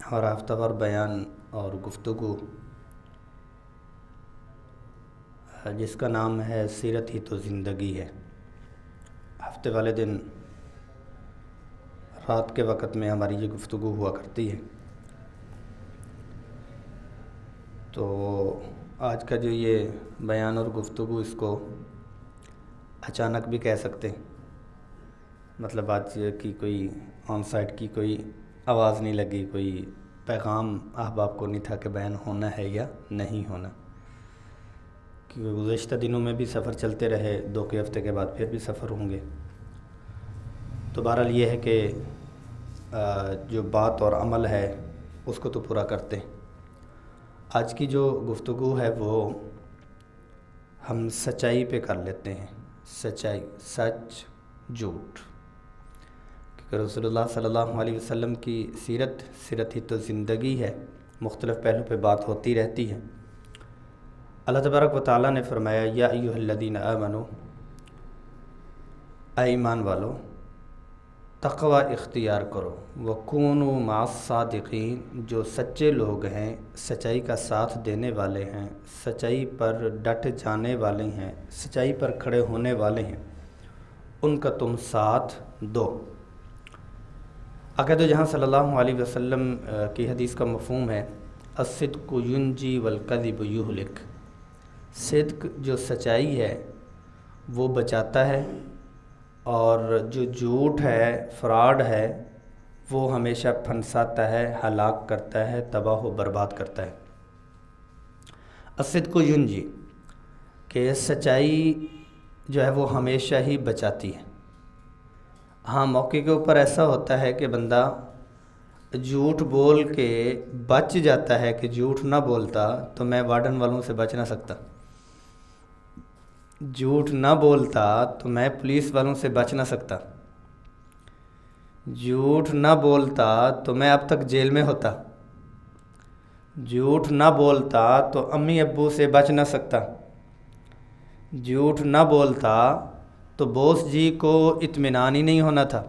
اور ہفتہ وار بیان اور گفتگو جس کا نام ہے سیرت ہی تو زندگی ہے۔ ہفتے والے دن رات کے وقت میں ہماری یہ گفتگو ہوا کرتی ہے۔ تو آج کا جو یہ بیان اور گفتگو اس کو اچانک بھی کہہ سکتے ہیں، مطلب آج کی کوئی آن سائٹ کی کوئی آواز نہیں لگی، کوئی پیغام احباب کو نہیں تھا کہ بیان ہونا ہے یا نہیں ہونا، کیونکہ گزشتہ دنوں میں بھی سفر چلتے رہے، 2 ہفتے کے بعد پھر بھی سفر ہوں گے۔ تو بہرحال یہ ہے کہ جو بات اور عمل ہے اس کو تو پورا کرتے ہیں۔ آج کی جو گفتگو ہے وہ ہم سچائی پہ کر لیتے ہیں، سچائی، سچ، جھوٹ، کیونکہ رسول اللہ صلی اللہ علیہ وسلم کی سیرت ہی تو زندگی ہے، مختلف پہلو پہ بات ہوتی رہتی ہے۔ اللہ تبارک و تعالیٰ نے فرمایا یا ایھا الذین آمنوا، اے ایمان والو تقوی اختیار کرو، وکونوا مع الصادقین، جو سچے لوگ ہیں، سچائی کا ساتھ دینے والے ہیں، سچائی پر ڈٹ جانے والے ہیں، سچائی پر کھڑے ہونے والے ہیں، ان کا تم ساتھ دو۔ عقیدہ جہاں صلی اللہ علیہ وسلم کی حدیث کا مفہوم ہے الصدق ینجی والکذب یہلک، صدق جو سچائی ہے وہ بچاتا ہے، اور جو جھوٹ ہے، فراڈ ہے، وہ ہمیشہ پھنساتا ہے، ہلاک کرتا ہے، تباہ و برباد کرتا ہے۔ الصدق ینجی کہ سچائی جو ہے وہ ہمیشہ ہی بچاتی ہے۔ ہاں، موقع کے اوپر ایسا ہوتا ہے کہ بندہ جھوٹ بول کے بچ جاتا ہے کہ جھوٹ نہ بولتا تو میں وارڈن والوں سے بچ نہ سکتا، جھوٹ نہ بولتا تو میں پولیس والوں سے بچ نہ سکتا، جھوٹ نہ بولتا تو میں اب تک جیل میں ہوتا، جھوٹ نہ بولتا تو امی ابو سے بچ نہ سکتا، جھوٹ نہ بولتا تو بوس جی کو اطمینان ہی نہیں ہونا تھا،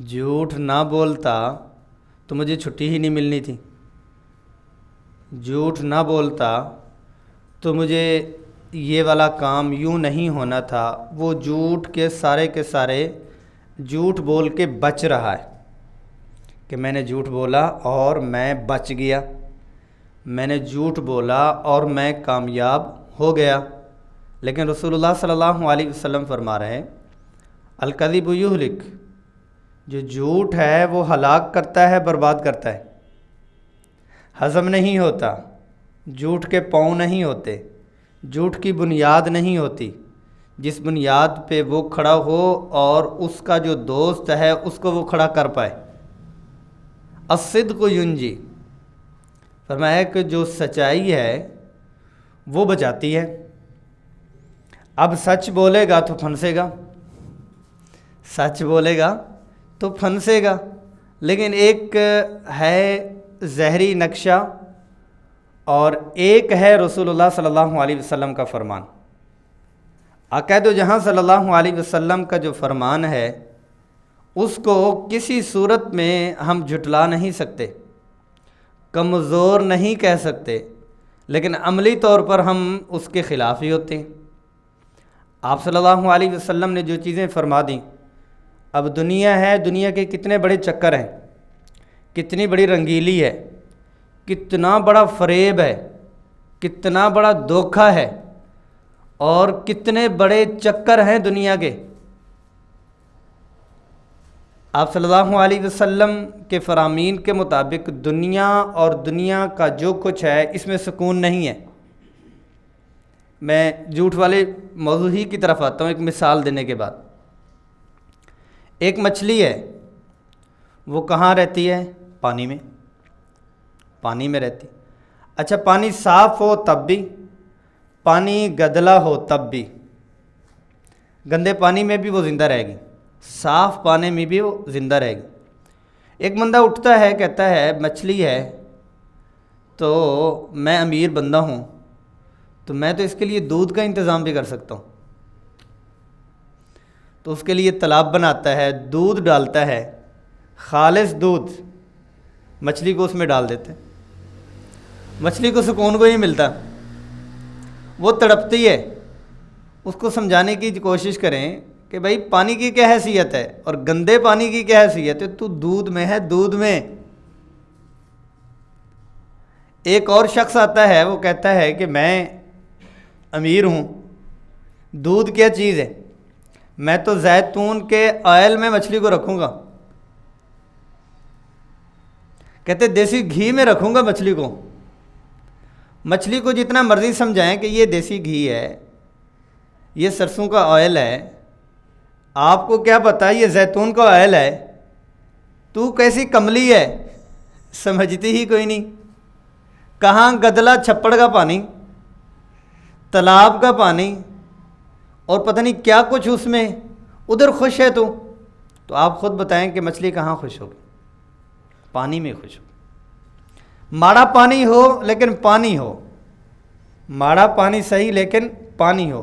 جھوٹ نہ بولتا تو مجھے چھٹی ہی نہیں ملنی تھی، جھوٹ نہ بولتا تو مجھے یہ والا کام یوں نہیں ہونا تھا۔ وہ جھوٹ کے سارے جھوٹ بول کے بچ رہا ہے کہ میں نے جھوٹ بولا اور میں بچ گیا، میں نے جھوٹ بولا اور میں کامیاب ہو گیا۔ لیکن رسول اللہ صلی اللہ علیہ وسلم فرما رہے ہیں الکذب یہلک، جو جھوٹ ہے وہ ہلاک کرتا ہے، برباد کرتا ہے، ہضم نہیں ہوتا، جھوٹ کے پاؤں نہیں ہوتے، جھوٹ کی بنیاد نہیں ہوتی، جس بنیاد پہ وہ کھڑا ہو اور اس کا جو دوست ہے اس کو وہ کھڑا کر پائے۔ الصدق ینجی، فرمایا کہ جو سچائی ہے وہ بچاتی ہے۔ اب سچ بولے گا تو پھنسے گا، سچ بولے گا تو پھنسے گا، لیکن ایک ہے زہری نقشہ اور ایک ہے رسول اللہ صلی اللہ علیہ وسلم کا فرمان۔ عقائد جہاں صلی اللہ علیہ وسلم کا جو فرمان ہے اس کو کسی صورت میں ہم جھٹلا نہیں سکتے، کمزور نہیں کہہ سکتے، لیکن عملی طور پر ہم اس کے خلاف ہی ہوتے ہیں۔ آپ صلی اللہ علیہ وسلم نے جو چیزیں فرما دیں، اب دنیا ہے، دنیا کے کتنے بڑے چکر ہیں، کتنی بڑی رنگیلی ہے، کتنا بڑا فریب ہے، کتنا بڑا دھوکہ ہے، اور کتنے بڑے چکر ہیں دنیا کے۔ آپ صلی اللہ علیہ وسلم کے فرامین کے مطابق دنیا اور دنیا کا جو کچھ ہے اس میں سکون نہیں ہے۔ میں جھوٹ والے موضوع ہی کی طرف آتا ہوں ایک مثال دینے کے بعد۔ ایک مچھلی ہے، وہ کہاں رہتی ہے؟ پانی میں، پانی میں رہتی۔ اچھا، پانی صاف ہو تب بھی، پانی گدلا ہو تب بھی، گندے پانی میں بھی وہ زندہ رہے گی، صاف پانی میں بھی وہ زندہ رہے گی۔ ایک بندہ اٹھتا ہے، کہتا ہے مچھلی ہے تو میں امیر بندہ ہوں، تو میں تو اس کے لیے دودھ کا انتظام بھی کر سکتا ہوں، تو اس کے لیے تالاب بناتا ہے، دودھ ڈالتا ہے، خالص دودھ، مچھلی کو اس میں ڈال دیتے ہیں، مچھلی کو سکون کو نہیں ملتا، وہ تڑپتی ہے۔ اس کو سمجھانے کی کوشش کریں کہ بھائی پانی کی کیا حیثیت ہے اور گندے پانی کی کیا حیثیت ہے، تو دودھ میں ہے، دودھ میں۔ ایک اور شخص آتا ہے، وہ کہتا ہے کہ میں امیر ہوں، دودھ کیا چیز ہے، میں تو زیتون کے آئل میں مچھلی کو رکھوں گا، کہتے دیسی گھی میں رکھوں گا مچھلی کو۔ مچھلی کو جتنا مرضی سمجھائیں کہ یہ دیسی گھی ہے، یہ سرسوں کا آئل ہے، آپ کو کیا پتہ یہ زیتون کا آئل ہے، تو کیسی کملی ہے، سمجھتی ہی کوئی نہیں۔ کہاں گدلا چھپڑ کا پانی، تالاب کا پانی، اور پتہ نہیں کیا کچھ اس میں، ادھر خوش ہے تو آپ خود بتائیں کہ مچھلی کہاں خوش ہوگی؟ پانی میں خوش ہو۔ ماڑا پانی ہو لیکن پانی ہو، ماڑا پانی صحیح لیکن پانی ہو۔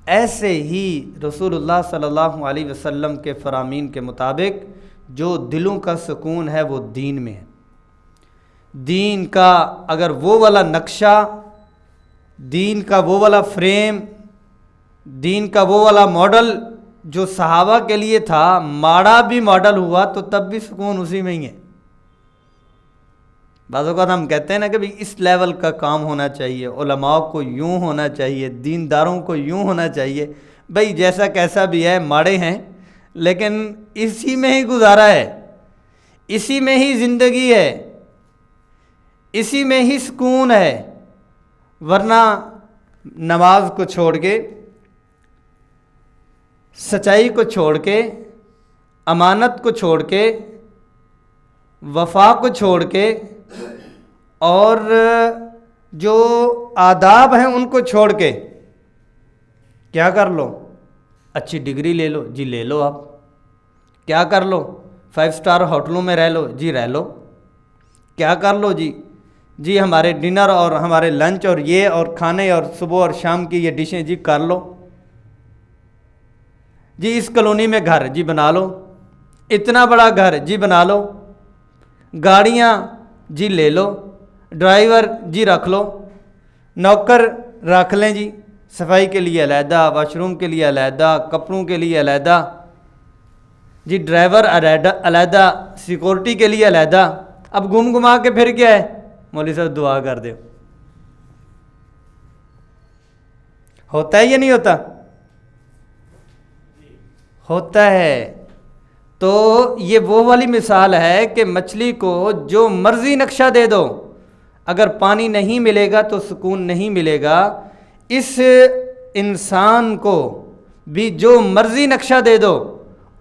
ایسے ہی رسول اللہ صلی اللہ علیہ وسلم کے فرامین کے مطابق جو دلوں کا سکون ہے وہ دین میں ہے۔ دین کا اگر وہ والا نقشہ، دین کا وہ والا فریم، دین کا وہ والا ماڈل جو صحابہ کے لیے تھا، ماڑا بھی ماڈل ہوا تو تب بھی سکون اسی میں ہی ہے۔ بعض اوقات ہم کہتے ہیں نا کہ بھئی اس لیول کا کام ہونا چاہیے، علماء کو یوں ہونا چاہیے، دینداروں کو یوں ہونا چاہیے۔ بھئی جیسا کیسا بھی ہے، ماڑے ہیں لیکن اسی میں ہی گزارا ہے، اسی میں ہی زندگی ہے، اسی میں ہی سکون ہے۔ ورنہ نماز کو چھوڑ کے، سچائی کو چھوڑ کے، امانت کو چھوڑ کے، وفا کو چھوڑ کے، اور جو آداب ہیں ان کو چھوڑ کے کیا کر لو؟ اچھی ڈگری لے لو، جی لے لو۔ آپ کیا کر لو؟ 5 اسٹار ہوٹلوں میں رہ لو، جی رہ لو۔ کیا کر لو؟ جی ہمارے ڈنر اور ہمارے لنچ اور یہ اور کھانے اور صبح اور شام کی یہ ڈشیں جی کر لو۔ جی اس کالونی میں گھر جی بنا لو، اتنا بڑا گھر جی بنا لو، گاڑیاں جی لے لو، ڈرائیور جی رکھ لو، نوکر رکھ لیں جی، صفائی کے لیے علیحدہ، واش روم کے لیے علیحدہ، کپڑوں کے لیے علیحدہ، جی ڈرائیور علیحدہ، سیکورٹی کے لیے علیحدہ۔ اب گم گما کے پھر کیا ہے؟ مولوی صاحب دعا کر دو۔ ہوتا ہے یا نہیں ہوتا؟ ہوتا ہے۔ تو یہ وہ والی مثال ہے کہ مچھلی کو جو مرضی نقشہ دے دو، اگر پانی نہیں ملے گا تو سکون نہیں ملے گا۔ اس انسان کو بھی جو مرضی نقشہ دے دو،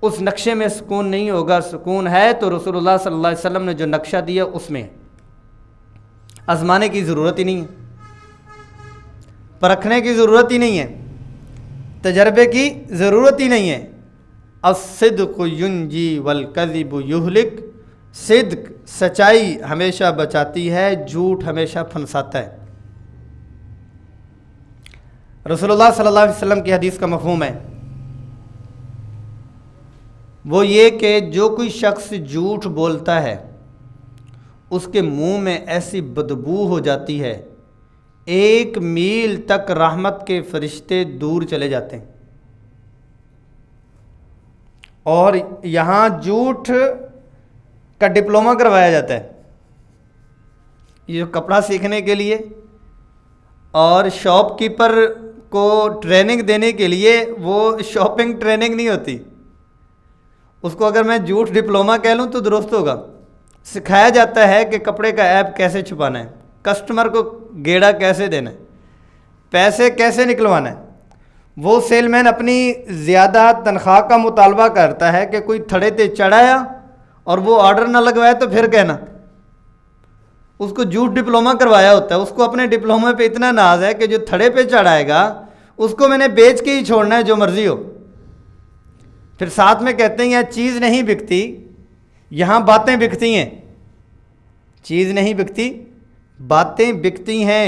اس نقشے میں سکون نہیں ہوگا۔ سکون ہے تو رسول اللہ صلی اللہ علیہ وسلم نے جو نقشہ دیا اس میں، آزمانے کی ضرورت ہی نہیں ہے، پرکھنے کی ضرورت ہی نہیں ہے، تجربے کی ضرورت ہی نہیں ہے۔ الصدق ینجی والکذب یہلک، صدق سچائی ہمیشہ بچاتی ہے، جھوٹ ہمیشہ پھنساتا ہے۔ رسول اللہ صلی اللہ علیہ وسلم کی حدیث کا مفہوم ہے وہ یہ کہ جو کوئی شخص جھوٹ بولتا ہے اس کے منہ میں ایسی بدبو ہو جاتی ہے 1 میل تک رحمت کے فرشتے دور چلے جاتے ہیں۔ اور یہاں جھوٹ کا ڈپلومہ کروایا جاتا ہے، یہ کپڑا سیکھنے کے لیے اور شاپ کیپر کو ٹریننگ دینے کے لیے وہ شاپنگ ٹریننگ نہیں ہوتی، اس کو اگر میں جھوٹ ڈپلومہ کہہ لوں تو درست ہوگا۔ سکھایا جاتا ہے کہ کپڑے کا عیب کیسے چھپانا ہے، کسٹمر کو گیڑا کیسے دینا ہے، پیسے کیسے نکلوانا ہے۔ وہ سیل مین اپنی زیادہ تنخواہ کا مطالبہ کرتا ہے کہ کوئی تھڑے تے چڑھایا اور وہ آرڈر نہ لگوائے تو پھر کہنا، اس کو جھوٹ ڈپلومہ کروایا ہوتا ہے۔ اس کو اپنے ڈپلومے پہ اتنا ناز ہے کہ جو تھڑے پہ چڑھائے گا اس کو میں نے بیچ کے ہی چھوڑنا ہے جو مرضی ہو۔ پھر ساتھ میں کہتے ہیں یہاں چیز نہیں بکتی، یہاں باتیں بکتی ہیں۔ چیز نہیں بکتی، باتیں بکتی ہیں،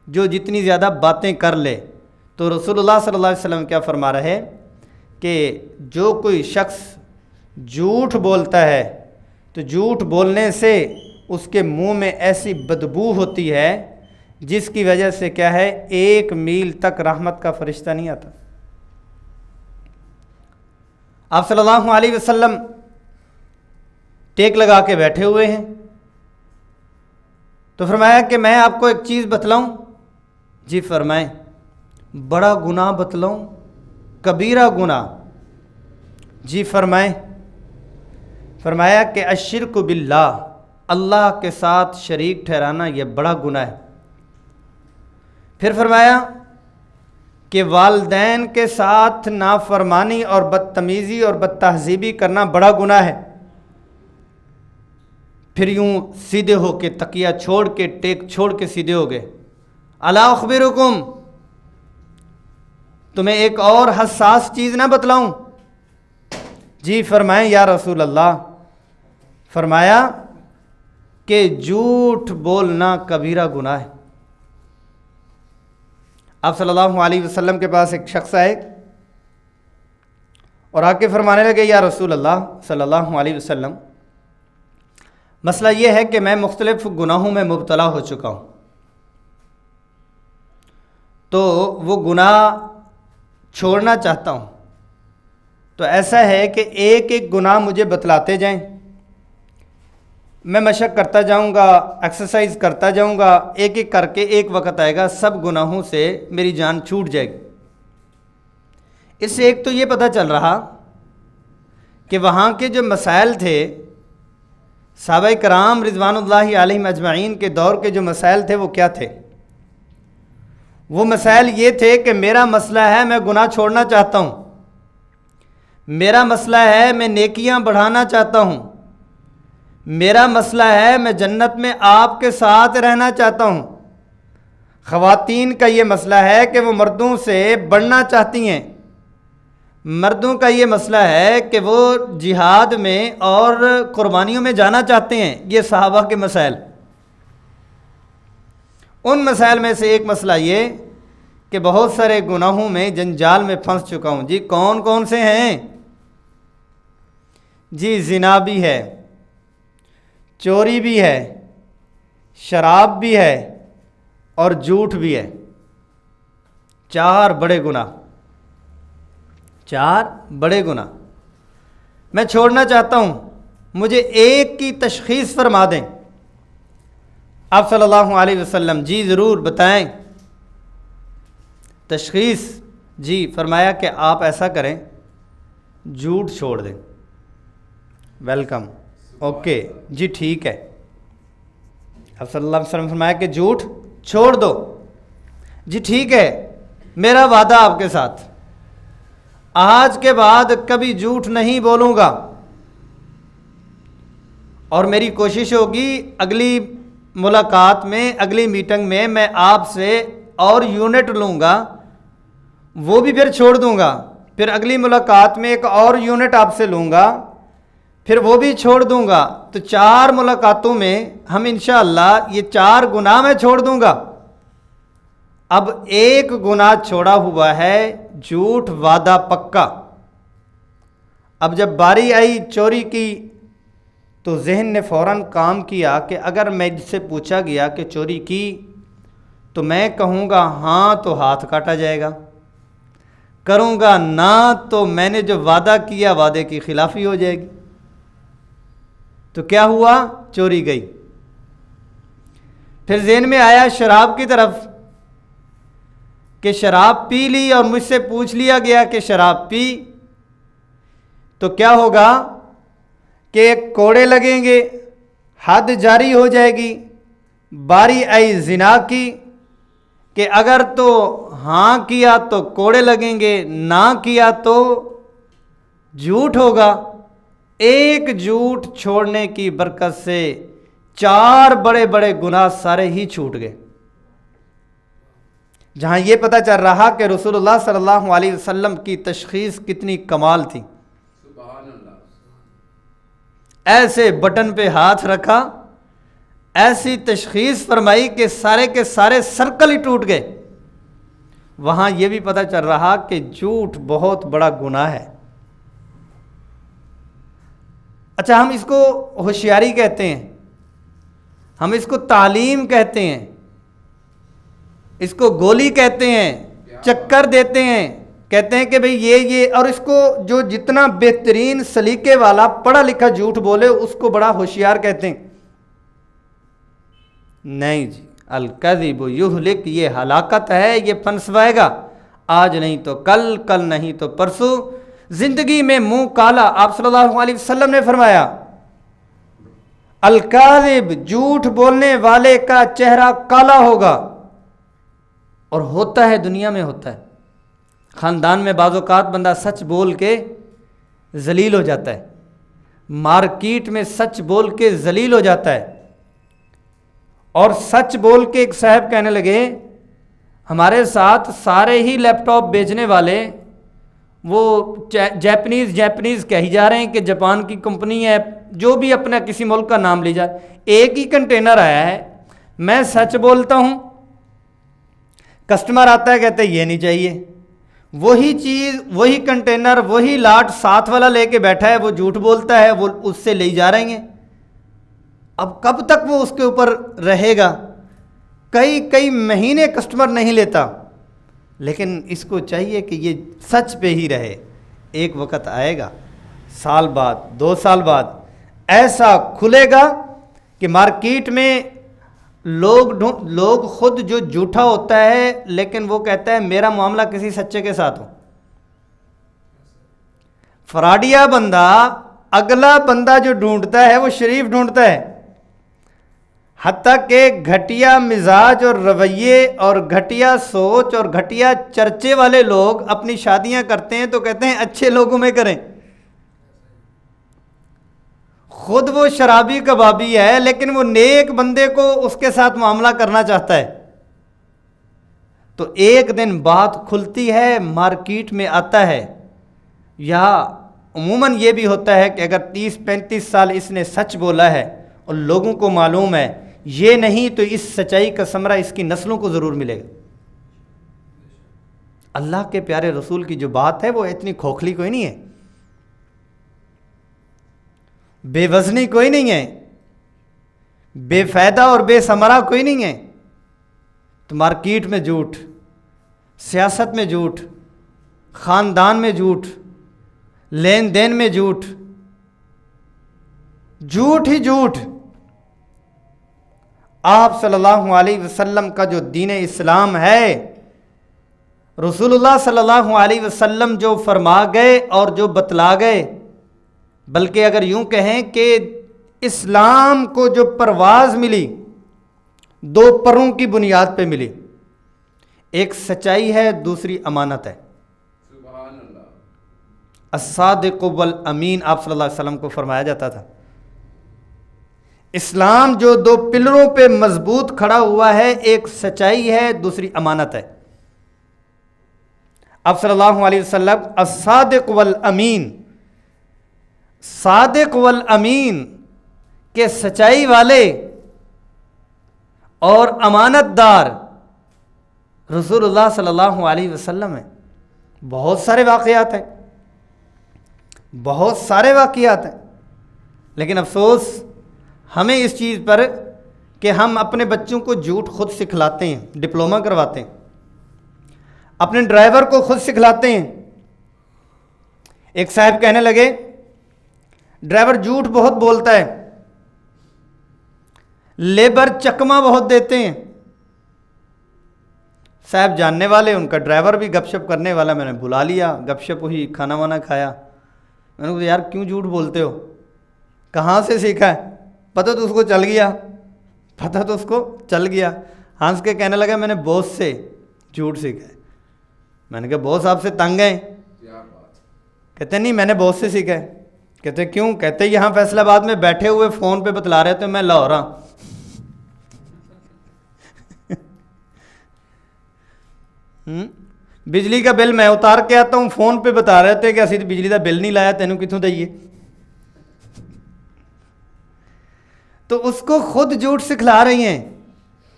جو جتنی زیادہ باتیں کر لے۔ تو رسول اللہ صلی اللہ علیہ وسلم کیا فرما رہے ہیں کہ جو کوئی شخص جھوٹ بولتا ہے تو جھوٹ بولنے سے اس کے منہ میں ایسی بدبو ہوتی ہے جس کی وجہ سے کیا ہے 1 میل تک رحمت کا فرشتہ نہیں آتا۔ آپ صلی اللہ علیہ وسلم ٹیک لگا کے بیٹھے ہوئے ہیں، تو فرمایا کہ میں آپ کو ایک چیز بتلاؤں؟ جی فرمائیں۔ بڑا گناہ بتلاؤں؟ کبیرہ گناہ؟ جی فرمائیں۔ فرمایا کہ الشرک باللہ، اللہ کے ساتھ شریک ٹھہرانا یہ بڑا گناہ ہے۔ پھر فرمایا کہ والدین کے ساتھ نافرمانی اور بدتمیزی اور بدتہذیبی کرنا بڑا گناہ ہے۔ پھر یوں سیدھے ہو کے تکیہ چھوڑ کے ٹیک چھوڑ کے سیدھے ہو گئے۔ الا اخبرکم، تمہیں ایک اور حساس چیز نہ بتلاؤں؟ جی فرمائیں یا رسول اللہ۔ فرمایا کہ جھوٹ بولنا کبیرہ گناہ ہے۔ آپ صلی اللہ علیہ وسلم کے پاس ایک شخص آئے اور آ کے فرمانے لگے یا رسول اللہ صلی اللہ علیہ وسلم، مسئلہ یہ ہے کہ میں مختلف گناہوں میں مبتلا ہو چکا ہوں، تو وہ گناہ چھوڑنا چاہتا ہوں، تو ایسا ہے کہ ایک ایک گناہ مجھے بتلاتے جائیں، میں مشق کرتا جاؤں گا، ایکسرسائز کرتا جاؤں گا، ایک ایک کر کے ایک وقت آئے گا سب گناہوں سے میری جان چھوٹ جائے گی۔ اس سے ایک تو یہ پتہ چل رہا کہ وہاں کے جو مسائل تھے، صحابہ کرام رضوان اللہ علیہم اجمعین کے دور کے جو مسائل تھے وہ کیا تھے؟ وہ مسائل یہ تھے کہ میرا مسئلہ ہے میں گناہ چھوڑنا چاہتا ہوں، میرا مسئلہ ہے میں نیکیاں بڑھانا چاہتا ہوں، میرا مسئلہ ہے میں جنت میں آپ کے ساتھ رہنا چاہتا ہوں۔ خواتین کا یہ مسئلہ ہے کہ وہ مردوں سے بڑھنا چاہتی ہیں، مردوں کا یہ مسئلہ ہے کہ وہ جہاد میں اور قربانیوں میں جانا چاہتے ہیں۔ یہ صحابہ کے مسائل۔ ان مسائل میں سے ایک مسئلہ یہ کہ بہت سارے گناہوں میں جنجال میں پھنس چکا ہوں۔ جی کون کون سے ہیں؟ جی زنا بھی ہے، چوری بھی ہے، شراب بھی ہے اور جھوٹ بھی ہے۔ 4 بڑے گناہ، 4 بڑے گناہ میں چھوڑنا چاہتا ہوں، مجھے ایک کی تشخیص فرما دیں۔ آپ صلی اللہ علیہ وسلم جی ضرور بتائیں تشخیص۔ جی فرمایا کہ آپ ایسا کریں، جھوٹ چھوڑ دیں۔ ویلکم، اوکے جی ٹھیک ہے۔ اب صلی اللہ علیہ وسلم فرمایا کہ جھوٹ چھوڑ دو۔ جی ٹھیک ہے، میرا وعدہ آپ کے ساتھ، آج کے بعد کبھی جھوٹ نہیں بولوں گا، اور میری کوشش ہوگی اگلی ملاقات میں، اگلی میٹنگ میں آپ سے اور یونٹ لوں گا، وہ بھی پھر چھوڑ دوں گا، پھر اگلی ملاقات میں ایک اور یونٹ آپ سے لوں گا، پھر وہ بھی چھوڑ دوں گا۔ تو 4 ملاقاتوں میں ہم انشاءاللہ یہ 4 گناہ میں چھوڑ دوں گا۔ اب ایک گناہ چھوڑا ہوا ہے، جھوٹ، وعدہ پکا۔ اب جب باری آئی چوری کی تو ذہن نے فوراً کام کیا کہ اگر میں سے پوچھا گیا کہ چوری کی تو میں کہوں گا ہاں تو ہاتھ کاٹا جائے گا، کروں گا نہ تو میں نے جو وعدہ کیا وعدے کی خلافی ہو جائے گی۔ تو کیا ہوا؟ چوری گئی۔ پھر ذہن میں آیا شراب کی طرف کہ شراب پی لی اور مجھ سے پوچھ لیا گیا کہ شراب پی تو کیا ہوگا کہ کوڑے لگیں گے، حد جاری ہو جائے گی۔ باری آئی زنا کی کہ اگر تو ہاں کیا تو کوڑے لگیں گے، نہ کیا تو جھوٹ ہوگا۔ ایک جھوٹ چھوڑنے کی برکت سے 4 بڑے بڑے گناہ سارے ہی چھوٹ گئے۔ جہاں یہ پتہ چل رہا کہ رسول اللہ صلی اللہ علیہ وسلم کی تشخیص کتنی کمال تھی۔ ایسے بٹن پہ ہاتھ رکھا، ایسی تشخیص فرمائی کہ سارے کے سارے سرکل ہی ٹوٹ گئے۔ وہاں یہ بھی پتہ چل رہا کہ جھوٹ بہت بڑا گناہ ہے۔ اچھا ہم اس کو ہوشیاری کہتے ہیں، ہم اس کو تعلیم کہتے ہیں، اس کو گولی کہتے ہیں، چکر دیتے ہیں، کہتے ہیں کہ بھئی یہ اور اس کو جو جتنا بہترین سلیقے والا پڑھا لکھا جھوٹ بولے اس کو بڑا ہوشیار کہتے ہیں۔ نہیں جی، الکذب یہلک، یہ ہلاکت ہے، یہ پنسوائے گا، آج نہیں تو کل، کل نہیں تو پرسوں، زندگی میں منہ کالا۔ آپ صلی اللہ علیہ وسلم نے فرمایا الکاذب، جھوٹ بولنے والے کا چہرہ کالا ہوگا، اور ہوتا ہے، دنیا میں ہوتا ہے۔ خاندان میں بعض اوقات بندہ سچ بول کے ذلیل ہو جاتا ہے، مارکیٹ میں سچ بول کے ذلیل ہو جاتا ہے۔ اور سچ بول کے ایک صاحب کہنے لگے ہمارے ساتھ سارے ہی لیپ ٹاپ بیچنے والے وہ جیپنیز کہی جا رہے ہیں کہ جاپان کی کمپنی ہے، جو بھی اپنا کسی ملک کا نام لے جائے، ایک ہی کنٹینر آیا ہے، میں سچ بولتا ہوں، کسٹمر آتا ہے کہتے ہیں یہ نہیں چاہیے، وہی چیز، وہی کنٹینر، وہی لاٹ ساتھ والا لے کے بیٹھا ہے، وہ جھوٹ بولتا ہے، وہ اس سے لے جا رہے ہیں۔ اب کب تک وہ اس کے اوپر رہے گا؟ کئی مہینے کسٹمر نہیں لیتا، لیکن اس کو چاہیے کہ یہ سچ پہ ہی رہے۔ ایک وقت آئے گا، سال بعد، 2 سال بعد ایسا کھلے گا کہ مارکیٹ میں لوگ خود جو جھوٹا ہوتا ہے لیکن وہ کہتا ہے میرا معاملہ کسی سچے کے ساتھ ہو۔ فراڈیا بندہ اگلا بندہ جو ڈھونڈتا ہے وہ شریف ڈھونڈتا ہے، حتیٰ کہ گھٹیا مزاج اور رویے اور گھٹیا سوچ اور گھٹیا چرچے والے لوگ اپنی شادیاں کرتے ہیں تو کہتے ہیں اچھے لوگوں میں کریں۔ خود وہ شرابی کبابی ہے لیکن وہ نیک بندے کو اس کے ساتھ معاملہ کرنا چاہتا ہے۔ تو ایک دن بات کھلتی ہے، مارکیٹ میں آتا ہے، یا عموماً یہ بھی ہوتا ہے کہ اگر 30-35 سال اس نے سچ بولا ہے اور لوگوں کو معلوم ہے یہ نہیں، تو اس سچائی کا ثمرہ اس کی نسلوں کو ضرور ملے گا۔ اللہ کے پیارے رسول کی جو بات ہے وہ اتنی کھوکھلی کوئی نہیں ہے، بے وزنی کوئی نہیں ہے، بے فائدہ اور بے ثمرہ کوئی نہیں ہے۔ تو مارکیٹ میں جھوٹ، سیاست میں جھوٹ، خاندان میں جھوٹ، لین دین میں جھوٹ، جھوٹ ہی جھوٹ۔ آپ صلی اللہ علیہ وسلم کا جو دین اسلام ہے، رسول اللہ صلی اللہ علیہ وسلم جو فرما گئے اور جو بتلا گئے، بلکہ اگر یوں کہیں کہ اسلام کو جو پرواز ملی 2 پروں کی بنیاد پہ ملی، ایک سچائی ہے، دوسری امانت ہے۔ سبحان اللہ۔ الصادق والامین آپ صلی اللہ علیہ وسلم کو فرمایا جاتا تھا۔ اسلام جو 2 پلروں پہ مضبوط کھڑا ہوا ہے، ایک سچائی ہے، دوسری امانت ہے۔ آپ صلی اللہ علیہ وسلم الصادق والامین، صادق والامین کے سچائی والے اور امانت دار رسول اللہ صلی اللہ علیہ وسلم ہیں۔ بہت سارے واقعات ہیں، بہت سارے واقعات ہیں، لیکن افسوس ہمیں اس چیز پر کہ ہم اپنے بچوں کو جھوٹ خود سکھلاتے ہیں، ڈپلومہ کرواتے ہیں، اپنے ڈرائیور کو خود سکھلاتے ہیں۔ ایک صاحب کہنے لگے ڈرائیور جھوٹ بہت بولتا ہے، لیبر چکما بہت دیتے ہیں۔ صاحب جاننے والے، ان کا ڈرائیور بھی گپ شپ کرنے والا، میں نے بلا لیا، گپ شپ ہوئی، کھانا وانا کھایا۔ میں نے کہا یار کیوں جھوٹ بولتے ہو، کہاں سے سیکھا ہے؟ پتہ تو اس کو چل گیا، پتہ تو اس کو چل گیا۔ ہنس کے کہنے لگا میں نے باس سے جھوٹ سیکھا ہے۔ میں نے کہا باس آپ سے تنگ ہیں؟ کہتے نہیں میں نے باس سے سیکھا ہے۔ کہتے کیوں؟ کہتے یہاں فیصل آباد میں بیٹھے ہوئے فون پہ بتلا رہے تھے میں لاہور ہوں۔ بجلی کا بل میں اتار کے آتا ہوں، فون پہ بتا رہے تھے کہ اسی تو بجلی کا بل نہیں لایا، تینوں کتوں دئیے؟ تو اس کو خود جھوٹ سکھلا رہی ہیں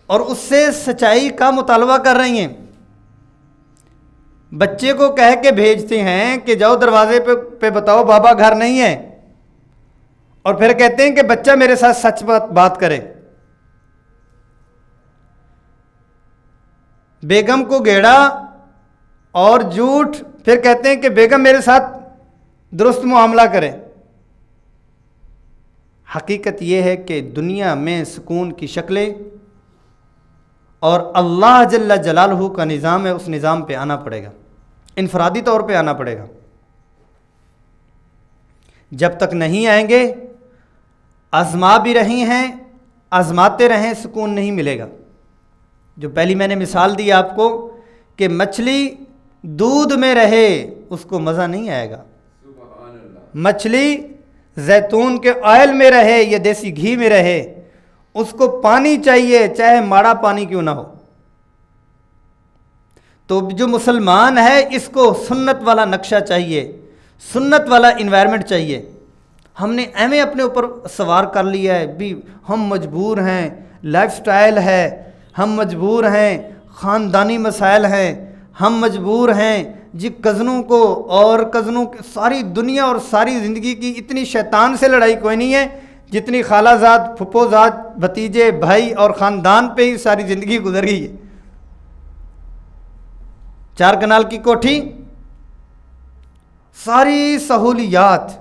اور اس سے سچائی کا مطالبہ کر رہی ہیں۔ بچے کو کہہ کے بھیجتے ہیں کہ جاؤ دروازے پہ بتاؤ بابا گھر نہیں ہے، اور پھر کہتے ہیں کہ بچہ میرے ساتھ سچ بات کرے. بیگم کو گھیڑا اور جھوٹ، پھر کہتے ہیں کہ بیگم میرے ساتھ درست معاملہ کرے. حقیقت یہ ہے کہ دنیا میں سکون کی شکلیں اور اللہ جل جلالہ کا نظام ہے، اس نظام پہ آنا پڑے گا، انفرادی طور پہ آنا پڑے گا. جب تک نہیں آئیں گے، آزما بھی رہی ہیں، آزماتے رہیں، سکون نہیں ملے گا. جو پہلی میں نے مثال دی آپ کو کہ مچھلی دودھ میں رہے اس کو مزہ نہیں آئے گا. مچھلی زیتون کے آئل میں رہے یا دیسی گھی میں رہے، اس کو پانی چاہیے، چاہے ماڑا پانی کیوں نہ ہو. تو جو مسلمان ہے اس کو سنت والا نقشہ چاہیے، سنت والا انوائرمنٹ چاہیے. ہم نے ایویں اپنے اوپر سوار کر لیا ہے بھی ہم مجبور ہیں، لائف سٹائل ہے، ہم مجبور ہیں، خاندانی مسائل ہیں، ہم مجبور ہیں جی کزنوں کو اور کزنوں کی ساری دنیا اور ساری زندگی کی اتنی شیطان سے لڑائی کوئی نہیں ہے جتنی خالہ زاد، پھپھو زاد، بھتیجے، بھائی اور خاندان پہ ہی ساری زندگی گزر گئی ہے. 4 کنال کی کوٹھی، ساری سہولیات،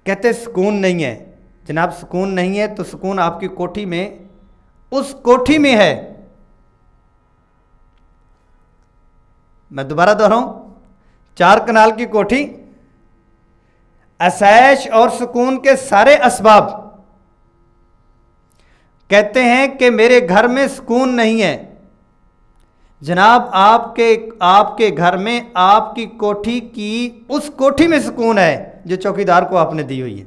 کہتے سکون نہیں ہے. جناب سکون نہیں ہے تو سکون آپ کی کوٹھی میں، اس کوٹھی میں ہے. میں دوبارہ دہراؤں، 4 کنال کی کوٹھی، آسائش اور سکون کے سارے اسباب. کہتے ہیں کہ میرے گھر میں سکون نہیں ہے. جناب آپ کے گھر میں آپ کی کوٹھی کی اس کوٹھی میں سکون ہے جو چوکیدار کو آپ نے دی ہوئی ہے.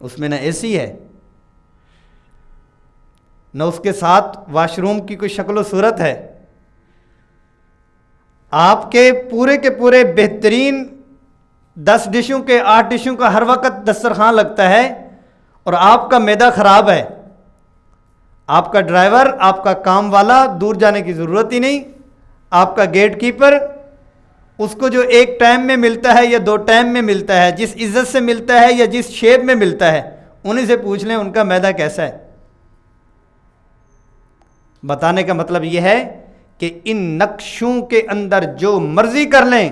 اس میں نہ اے سی ہے، نہ اس کے ساتھ واش روم کی کوئی شکل و صورت ہے. آپ کے پورے بہترین 10 ڈشوں کے 8 ڈشوں کا ہر وقت دسترخوان لگتا ہے اور آپ کا معدہ خراب ہے. آپ کا ڈرائیور، آپ کا کام والا دور جانے کی ضرورت ہی نہیں. آپ کا گیٹ کیپر، اس کو جو ایک ٹائم میں ملتا ہے یا 2 ٹائم میں ملتا ہے، جس عزت سے ملتا ہے یا جس شیپ میں ملتا ہے، انہیں سے پوچھ لیں ان کا معدہ کیسا ہے. بتانے کا مطلب یہ ہے کہ ان نقشوں کے اندر جو مرضی کر لیں،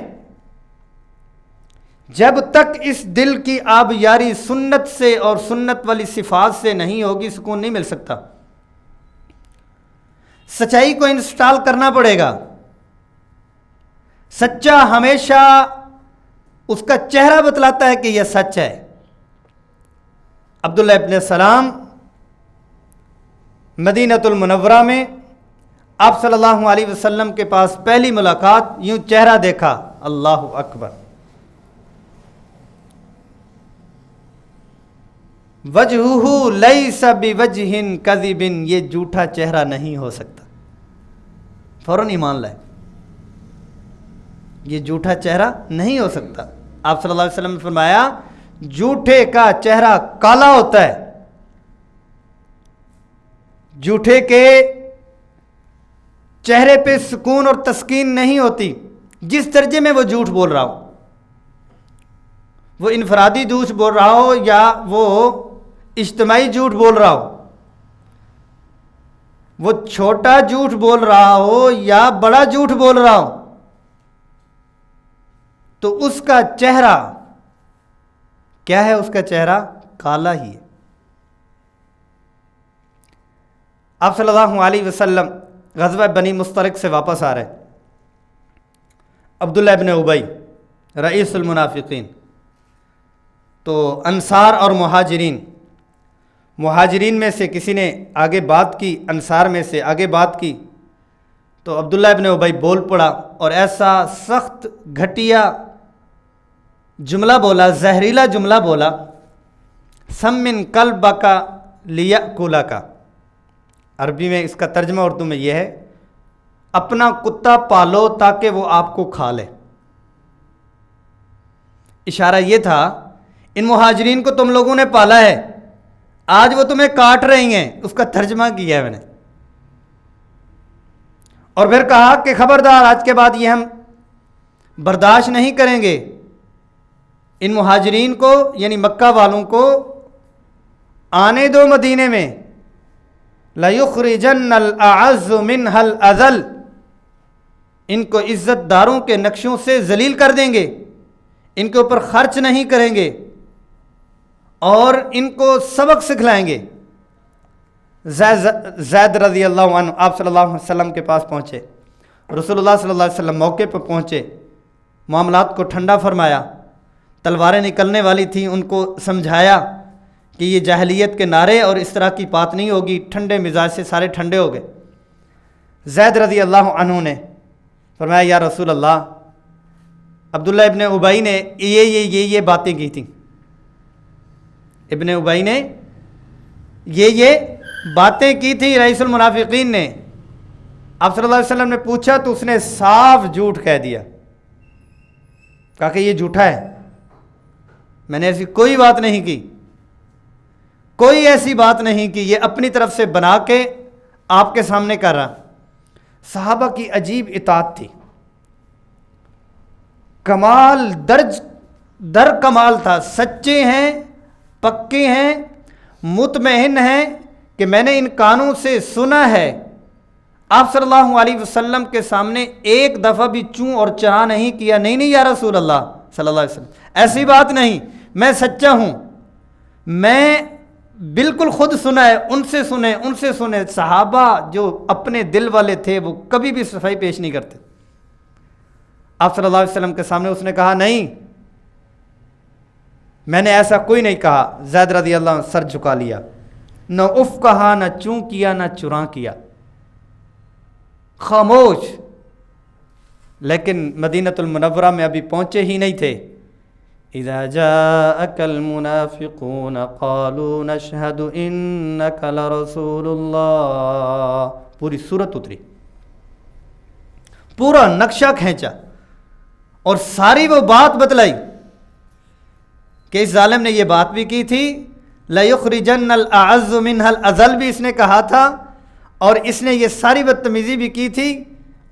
جب تک اس دل کی آبیاری سنت سے اور سنت والی صفات سے نہیں ہوگی، سکون نہیں مل سکتا. سچائی کو انسٹال کرنا پڑے گا. سچا ہمیشہ اس کا چہرہ بتلاتا ہے کہ یہ سچ ہے. عبداللہ ابن سلام مدینۃ المنورہ میں آپ صلی اللہ علیہ وسلم کے پاس پہلی ملاقات، یوں چہرہ دیکھا، اللہ اکبر، وجہہ لیس بوجہ کذب، یہ جھوٹا چہرہ نہیں ہو سکتا. فوراً ایمان لائے، یہ جھوٹا چہرہ نہیں ہو سکتا. آپ صلی اللہ علیہ وسلم نے فرمایا جھوٹے کا چہرہ کالا ہوتا ہے. جھوٹے کے چہرے پہ سکون اور تسکین نہیں ہوتی. جس درجے میں وہ جھوٹ بول رہا ہو، وہ انفرادی جھوٹ بول رہا ہو یا وہ اجتماعی جھوٹ بول رہا ہو، وہ چھوٹا جھوٹ بول رہا ہو یا بڑا جھوٹ بول رہا ہو، تو اس کا چہرہ کیا ہے؟ اس کا چہرہ کالا ہی ہے. آپ صلی اللہ علیہ وسلم غزوہ بنی مستلق سے واپس آ رہے. عبداللہ ابن ابی رئیس المنافقین، تو انصار اور مہاجرین میں سے کسی نے آگے بات کی، انصار میں سے آگے بات کی، تو عبداللہ ابن ابی بول پڑا اور ایسا سخت گھٹیا جملہ بولا، زہریلا جملہ بولا، سمن کلبک لیأکلک. عربی میں اس کا ترجمہ اردو میں یہ ہے، اپنا کتا پالو تاکہ وہ آپ کو کھا لے. اشارہ یہ تھا ان مہاجرین کو تم لوگوں نے پالا ہے، آج وہ تمہیں کاٹ رہی ہیں. اس کا ترجمہ کیا ہے میں نے. اور پھر کہا کہ خبردار، آج کے بعد یہ ہم برداشت نہیں کریں گے. ان مہاجرین کو یعنی مکہ والوں کو آنے دو مدینے میں، لَيُخْرِجَنَّ الْأَعَزُّ مِنْهَا الْأَذَلَّ، ان کو عزت داروں کے نقشوں سے ذلیل کر دیں گے، ان کے اوپر خرچ نہیں کریں گے اور ان کو سبق سکھلائیں گے۔ زید رضی اللہ عنہ آپ صلی اللہ علیہ وسلم کے پاس پہنچے، رسول اللہ صلی اللہ علیہ وسلم موقع پر پہنچے، معاملات کو ٹھنڈا فرمایا، تلواریں نکلنے والی تھیں، ان کو سمجھایا کہ یہ جاہلیت کے نعرے اور اس طرح کی بات نہیں ہوگی، ٹھنڈے مزاج سے سارے ٹھنڈے ہو گئے۔ زید رضی اللہ عنہ نے فرمایا یا رسول اللہ، عبداللہ ابن ابی نے یہ باتیں کی تھیں، ابن ابی نے یہ باتیں کی تھی رئیس المنافقین نے۔ آپ صلی اللہ علیہ وسلم نے پوچھا تو اس نے صاف جھوٹ کہہ دیا، کہا کہ یہ جھوٹا ہے، میں نے ایسی کوئی بات نہیں کی، کوئی ایسی بات نہیں کی، یہ اپنی طرف سے بنا کے آپ کے سامنے کر رہا۔ صحابہ کی عجیب اطاعت تھی، کمال در کمال تھا، سچے ہیں، پکے ہیں، مطمئن ہیں کہ میں نے ان کانوں سے سنا ہے۔ آپ صلی اللہ علیہ وسلم کے سامنے ایک دفعہ بھی چوں اور چرا نہیں کیا، نہیں یا رسول اللہ صلی اللہ علیہ وسلم، ایسی بات نہیں، میں سچا ہوں، میں بالکل خود سنا ہے، ان سے سنے۔ صحابہ جو اپنے دل والے تھے وہ کبھی بھی صفائی پیش نہیں کرتے۔ آپ صلی اللہ علیہ وسلم کے سامنے اس نے کہا نہیں، میں نے ایسا کوئی نہیں کہا۔ زید رضی اللہ عنہ سر جھکا لیا، نہ اف کہا، نہ چوں کیا، نہ چراں کیا، خاموش۔ لیکن مدینہ المنورہ میں ابھی پہنچے ہی نہیں تھے۔ اذا جاءك المنافقون قالوا نشهد انك لرسول اللہ، پوری صورت اتری، پورا نقشہ کھینچا اور ساری وہ بات بتلائی کہ اس ظالم نے یہ بات بھی کی تھی، لَيُخْرِجَنَّ الْأَعَزُّ مِنْهَا الْأَذَلَّ بھی اس نے کہا تھا، اور اس نے یہ ساری بدتمیزی بھی کی تھی،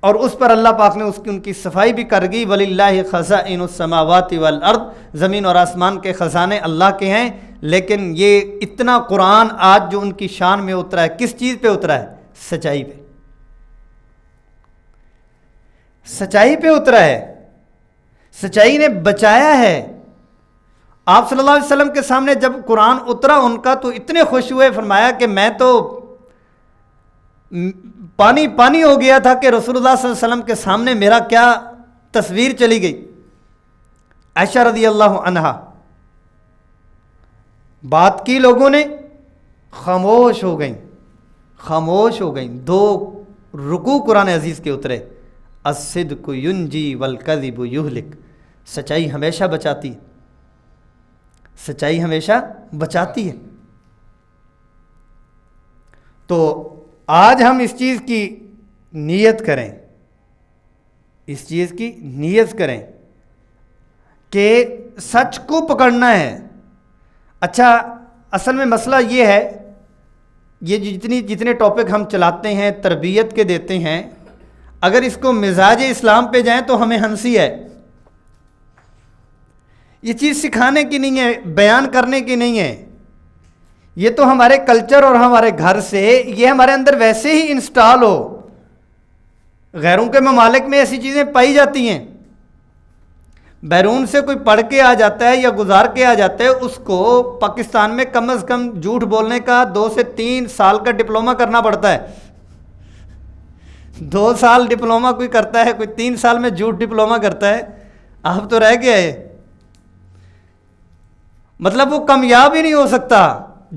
اور اس پر اللہ پاک نے ان کی صفائی بھی کر گئی۔ وَلِلَّهِ خَزَائِنُ السَّمَاوَاتِ وَالْأَرْضِ، زمین اور آسمان کے خزانے اللہ کے ہیں۔ لیکن یہ اتنا قرآن آج جو ان کی شان میں اترا ہے، کس چیز پہ اترا ہے؟ سچائی پہ، سچائی پہ اترا ہے، سچائی نے بچایا ہے۔ آپ صلی اللہ علیہ وسلم کے سامنے جب قرآن اترا ان کا تو اتنے خوش ہوئے، فرمایا کہ میں تو پانی پانی ہو گیا تھا کہ رسول اللہ صلی اللہ علیہ وسلم کے سامنے میرا کیا تصویر چلی گئی۔ عائشہ رضی اللہ عنہا بات کی، لوگوں نے خاموش ہو گئیں، خاموش ہو گئیں۔ 2 رکوع قرآن عزیز کے اترے، الصدق ینجی والکذب یہلک، سچائی ہمیشہ بچاتی ہے، سچائی ہمیشہ بچاتی ہے۔ تو آج ہم اس چیز کی نیت کریں، اس چیز کی نیت کریں کہ سچ کو پکڑنا ہے۔ اچھا، اصل میں مسئلہ یہ ہے، یہ جتنے ٹاپک ہم چلاتے ہیں، تربیت کے دیتے ہیں، اگر اس کو مزاج اسلام پہ جائیں تو ہمیں ہنسی ہے۔ یہ چیز سکھانے کی نہیں ہے، بیان کرنے کی نہیں ہے، یہ تو ہمارے کلچر اور ہمارے گھر سے یہ ہمارے اندر ویسے ہی انسٹال ہو۔ غیروں کے ممالک میں ایسی چیزیں پائی جاتی ہیں، بیرون سے کوئی پڑھ کے آ جاتا ہے یا گزار کے آ جاتا ہے، اس کو پاکستان میں کم از کم جھوٹ بولنے کا 2 سے 3 سال کا ڈپلومہ کرنا پڑتا ہے۔ 2 سال ڈپلومہ کوئی کرتا ہے، کوئی 3 سال میں جھوٹ ڈپلومہ کرتا ہے، آپ تو رہ گیا ہے۔ مطلب وہ کامیاب ہی نہیں ہو سکتا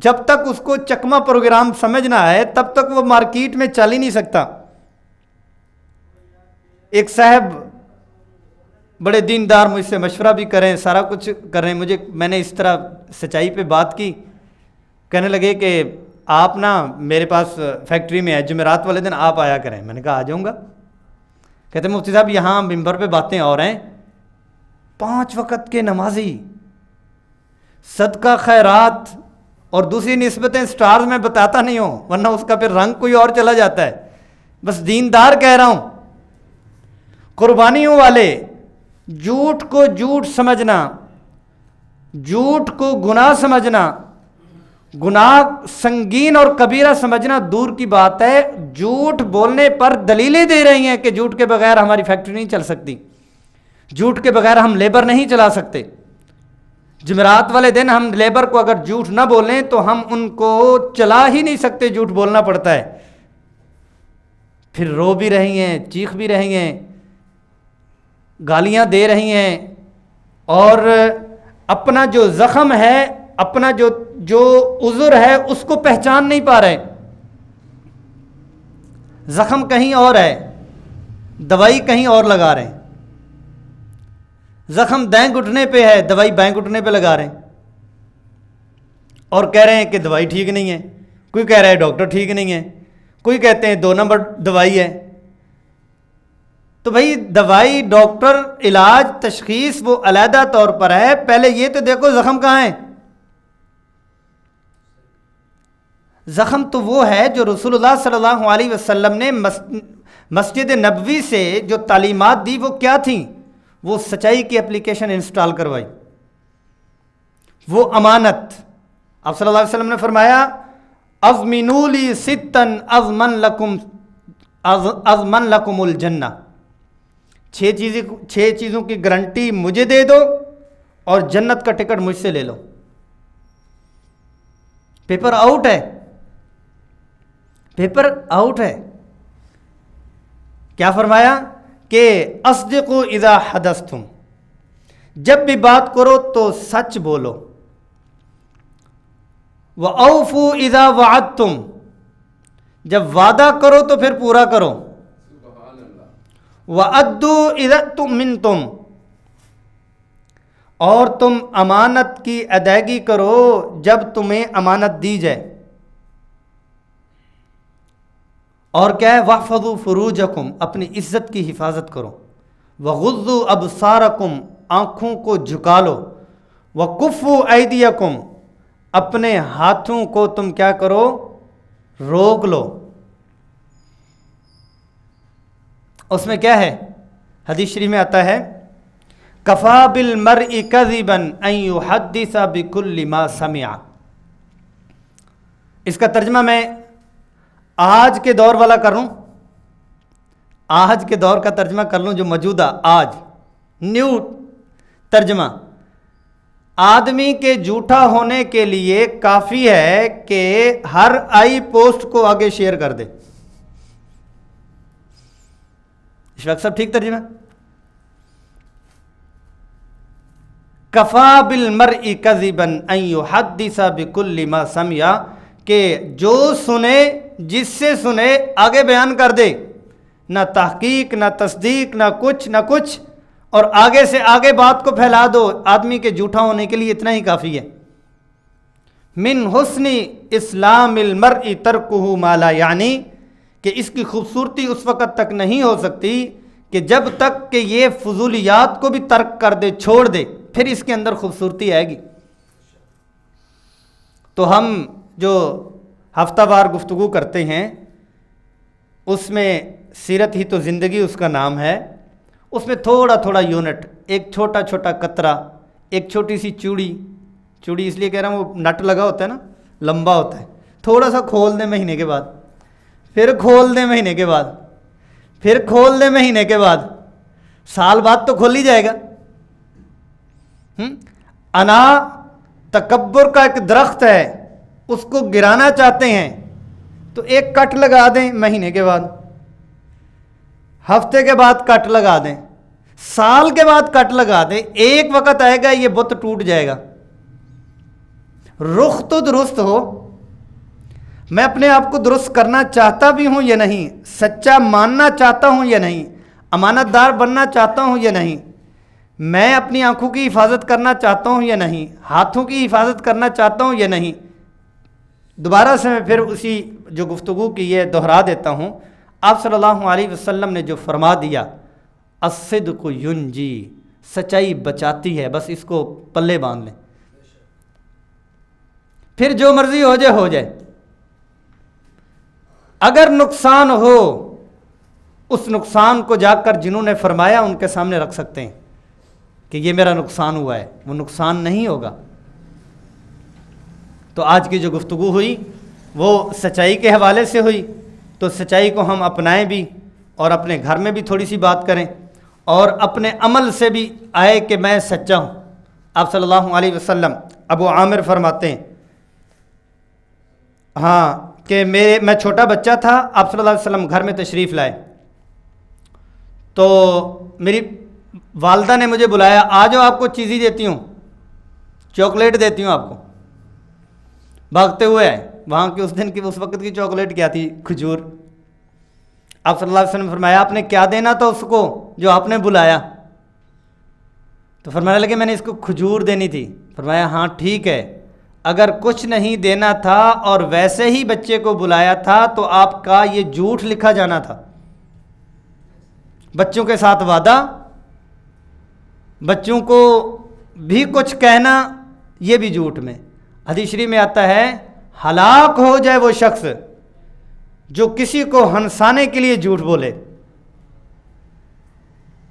جب تک اس کو چکما پروگرام سمجھ نہ آئے، تب تک وہ مارکیٹ میں چل ہی نہیں سکتا۔ ایک صاحب بڑے دیندار مجھ سے مشورہ بھی کریں، سارا کچھ کر رہے ہیں، میں نے اس طرح سچائی پہ بات کی، کہنے لگے کہ آپ نا میرے پاس فیکٹری میں ہے، جمعرات والے دن آپ آیا کریں۔ میں نے کہا آ جاؤں گا۔ کہتے ہیں مفتی صاحب یہاں ممبر پہ باتیں اور ہیں، 5 وقت کے نمازی، صدقہ خیرات اور دوسری نسبتیں سٹارز میں بتاتا نہیں ہوں ورنہ اس کا پھر رنگ کوئی اور چلا جاتا ہے، بس دیندار کہہ رہا ہوں۔ قربانیوں والے، جھوٹ کو جھوٹ سمجھنا، جھوٹ کو گناہ سمجھنا، گناہ سنگین اور کبیرہ سمجھنا دور کی بات ہے، جھوٹ بولنے پر دلیلیں دے رہی ہیں کہ جھوٹ کے بغیر ہماری فیکٹری نہیں چل سکتی، جھوٹ کے بغیر ہم لیبر نہیں چلا سکتے۔ جمعرات والے دن ہم لیبر کو اگر جھوٹ نہ بولیں تو ہم ان کو چلا ہی نہیں سکتے، جھوٹ بولنا پڑتا ہے۔ پھر رو بھی رہی ہیں، چیخ بھی رہی ہیں، گالیاں دے رہی ہیں، اور اپنا جو زخم ہے، اپنا جو عذر ہے اس کو پہچان نہیں پا رہے۔ زخم کہیں اور ہے، دوائی کہیں اور لگا رہے ہیں۔ زخم دائیں گھٹنے پہ ہے، دوائی بائیں گھٹنے پہ لگا رہے ہیں، اور کہہ رہے ہیں کہ دوائی ٹھیک نہیں ہے، کوئی کہہ رہا ہے ڈاکٹر ٹھیک نہیں ہے، کوئی کہتے ہیں 2 نمبر دوائی ہے۔ تو بھائی دوائی، ڈاکٹر، علاج، تشخیص وہ علیحدہ طور پر ہے، پہلے یہ تو دیکھو زخم کہاں ہے۔ زخم تو وہ ہے جو رسول اللہ صلی اللہ علیہ وسلم نے مسجد نبوی سے جو تعلیمات دی وہ کیا تھیں؟ وہ سچائی کی اپلیکیشن انسٹال کروائی، وہ امانت۔ آپ صلی اللہ علیہ وسلم نے فرمایا اضمنوا لی ستن اضمن لکم الجنہ، 6 چیزوں کی گارنٹی مجھے دے دو اور جنت کا ٹکٹ مجھ سے لے لو۔ پیپر آؤٹ ہے، پیپر آؤٹ ہے۔ کیا فرمایا کہ اصدقوا اذا حدثتم، جب بھی بات کرو تو سچ بولو، وَأَوْفُوا اذا وعدتم، جب وعدہ کرو تو پھر پورا کرو، وَأَدُّوا اذا اؤْتُمِنْتُمْ، اور تم امانت کی ادائیگی کرو جب تمہیں امانت دی جائے۔ اور کیا ہے؟ وَاحْفَظُوا فُرُوجَكُمْ، اپنی عزت کی حفاظت کرو، وَغُضُّوا أَبْصَارَكُمْ، آنکھوں کو جھکا لو، وَكُفُّوا أَيْدِيَكُمْ، اپنے ہاتھوں کو تم کیا کرو؟ روک لو۔ اس میں کیا ہے؟ حدیث شریف میں آتا ہے کفا بالمرء کذبا ان یحدث بکل ما سمع۔ اس کا ترجمہ میں آج کے دور والا کروں، آج کے دور کا ترجمہ کر لوں، جو موجودہ آج نیو ترجمہ۔ آدمی کے جھوٹا ہونے کے لیے کافی ہے کہ ہر آئی پوسٹ کو آگے شیئر کر دے۔ اشفاق صاحب ٹھیک ترجمہ؟ کفا بالمرء کذبا ان یحدث بکل ما سمع، کہ جو سنے، جس سے سنے آگے بیان کر دے، نہ تحقیق، نہ تصدیق، نہ کچھ، اور آگے سے آگے بات کو پھیلا دو۔ آدمی کے جھوٹا ہونے کے لیے اتنا ہی کافی ہے۔ من حسن اسلام المرء ترکہ ما لا یعنی، کہ اس کی خوبصورتی اس وقت تک نہیں ہو سکتی کہ جب تک کہ یہ فضولیات کو بھی ترک کر دے، چھوڑ دے، پھر اس کے اندر خوبصورتی آئے گی۔ تو ہم جو ہفتہ وار گفتگو کرتے ہیں اس میں سیرت ہی تو زندگی اس کا نام ہے، اس میں تھوڑا تھوڑا یونٹ، ایک چھوٹا چھوٹا قطرہ، ایک چھوٹی سی چوڑی اس لیے کہہ رہا ہوں، وہ نٹ لگا ہوتا ہے نا، لمبا ہوتا ہے، تھوڑا سا کھول دیں مہینے کے بعد، پھر کھول دیں مہینے کے بعد، پھر کھول دیں مہینے کے بعد، سال بعد تو کھول ہی جائے گا۔ انا تکبر کا ایک درخت ہے، اس کو گرانا چاہتے ہیں تو ایک کٹ لگا دیں مہینے کے بعد، ہفتے کے بعد کٹ لگا دیں، سال کے بعد کٹ لگا دیں، ایک وقت آئے گا یہ بت ٹوٹ جائے گا۔ رخ تو درست ہو، میں اپنے آپ کو درست کرنا چاہتا بھی ہوں یا نہیں، سچا ماننا چاہتا ہوں یا نہیں، امانت دار بننا چاہتا ہوں یا نہیں، میں اپنی آنکھوں کی حفاظت کرنا چاہتا ہوں یا نہیں، ہاتھوں کی حفاظت کرنا چاہتا ہوں یا نہیں۔ دوبارہ سے میں پھر اسی جو گفتگو کی ہے دہرا دیتا ہوں۔ آپ صلی اللہ علیہ وسلم نے جو فرما دیا الصدق ینجی، سچائی بچاتی ہے، بس اس کو پلے باندھ لیں، پھر جو مرضی ہو جائے۔ اگر نقصان ہو، اس نقصان کو جا کر جنہوں نے فرمایا ان کے سامنے رکھ سکتے ہیں کہ یہ میرا نقصان ہوا ہے، وہ نقصان نہیں ہوگا۔ تو آج کی جو گفتگو ہوئی وہ سچائی کے حوالے سے ہوئی، تو سچائی کو ہم اپنائیں بھی اور اپنے گھر میں بھی تھوڑی سی بات کریں اور اپنے عمل سے بھی آئے کہ میں سچا ہوں۔ آپ صلی اللہ علیہ وسلم، ابو عامر فرماتے ہیں کہ میں چھوٹا بچہ تھا، آپ صلی اللہ علیہ وسلم گھر میں تشریف لائے تو میری والدہ نے مجھے بلایا، آ جاؤ آپ کو چیزیں دیتی ہوں، چاکلیٹ دیتی ہوں آپ کو۔ بھاگتے ہوئے آئے، وہاں کی اس دن کی اس وقت کی چاکلیٹ کیا تھی؟ کھجور۔ آپ صلی اللہ علیہ وسلم نے فرمایا آپ نے کیا دینا تھا اس کو جو آپ نے بلایا؟ تو فرمانے لگے میں نے اس کو کھجور دینی تھی۔ فرمایا ہاں ٹھیک ہے، اگر کچھ نہیں دینا تھا اور ویسے ہی بچے کو بلایا تھا تو آپ کا یہ جھوٹ لکھا جانا تھا۔ بچوں کے ساتھ وعدہ، بچوں کو بھی کچھ کہنا، یہ بھی جھوٹ میں۔ حدیث شریف میں آتا ہے ہلاک ہو جائے وہ شخص جو کسی کو ہنسانے کے لیے جھوٹ بولے،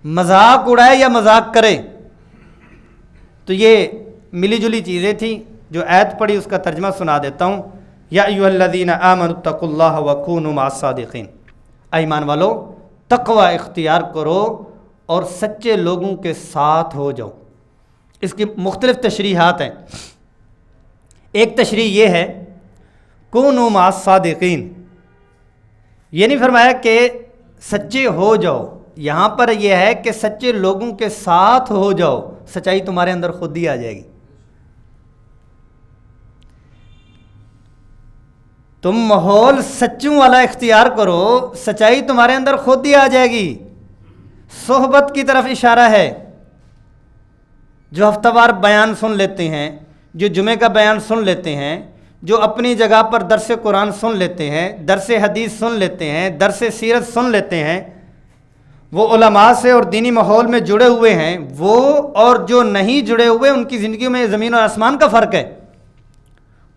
مذاق اڑائے یا مذاق کرے۔ تو یہ ملی جلی چیزیں تھیں۔ جو آیت پڑھی اس کا ترجمہ سنا دیتا ہوں۔ یا ایھا الذین آمنوا اتقوا اللہ وکونوا مع الصادقین، ایمان والو تقوی اختیار کرو اور سچے لوگوں کے ساتھ ہو جاؤ۔ اس کی مختلف تشریحات ہیں۔ ایک تشریح یہ ہے کونوا مع الصادقین، یہ نہیں فرمایا کہ سچے ہو جاؤ، یہاں پر یہ ہے کہ سچے لوگوں کے ساتھ ہو جاؤ، سچائی تمہارے اندر خود ہی آ جائے گی۔ تم ماحول سچوں والا اختیار کرو، سچائی تمہارے اندر خود ہی آ جائے گی۔ صحبت کی طرف اشارہ ہے۔ جو ہفتہ وار بیان سن لیتے ہیں، جو جمعہ کا بیان سن لیتے ہیں، جو اپنی جگہ پر درس قرآن سن لیتے ہیں، درس حدیث سن لیتے ہیں، درس سیرت سن لیتے ہیں، وہ علماء سے اور دینی ماحول میں جڑے ہوئے ہیں، وہ اور جو نہیں جڑے ہوئے ان کی زندگیوں میں زمین اور آسمان کا فرق ہے۔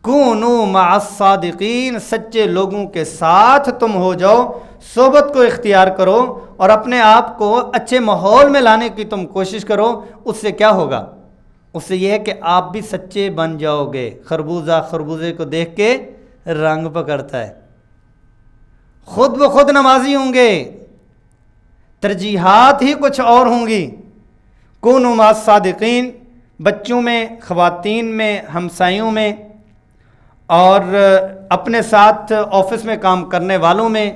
کونوا مع الصادقین، سچے لوگوں کے ساتھ تم ہو جاؤ، صحبت کو اختیار کرو اور اپنے آپ کو اچھے ماحول میں لانے کی تم کوشش کرو۔ اس سے کیا ہوگا؟ اس سے یہ ہے کہ آپ بھی سچے بن جاؤ گے۔ خربوزہ خربوزے کو دیکھ کے رنگ پکڑتا ہے۔ خود بخود نمازی ہوں گے، ترجیحات ہی کچھ اور ہوں گی۔ کونوا مع الصادقین، بچوں میں، خواتین میں، ہمسایوں میں اور اپنے ساتھ آفس میں کام کرنے والوں میں،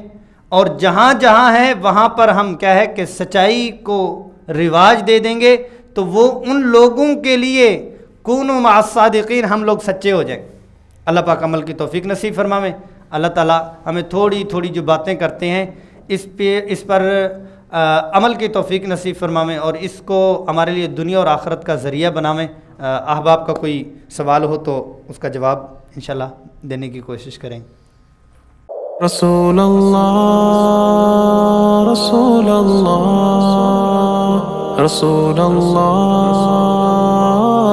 اور جہاں جہاں ہے وہاں پر ہم کیا ہے کہ سچائی کو رواج دے دیں گے، تو وہ ان لوگوں کے لیے کونوا مع الصادقین، ہم لوگ سچے ہو جائیں۔ اللہ پاک عمل کی توفیق نصیب فرمائے۔ اللہ تعالیٰ ہمیں تھوڑی تھوڑی جو باتیں کرتے ہیں اس پر عمل کی توفیق نصیب فرمائے اور اس کو ہمارے لیے دنیا اور آخرت کا ذریعہ بنائیں۔ احباب کا کوئی سوال ہو تو اس کا جواب انشاءاللہ دینے کی کوشش کریں۔ رسول اللہ، رسول اللہ، رسول اللہ،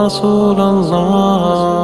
رسول اللہ۔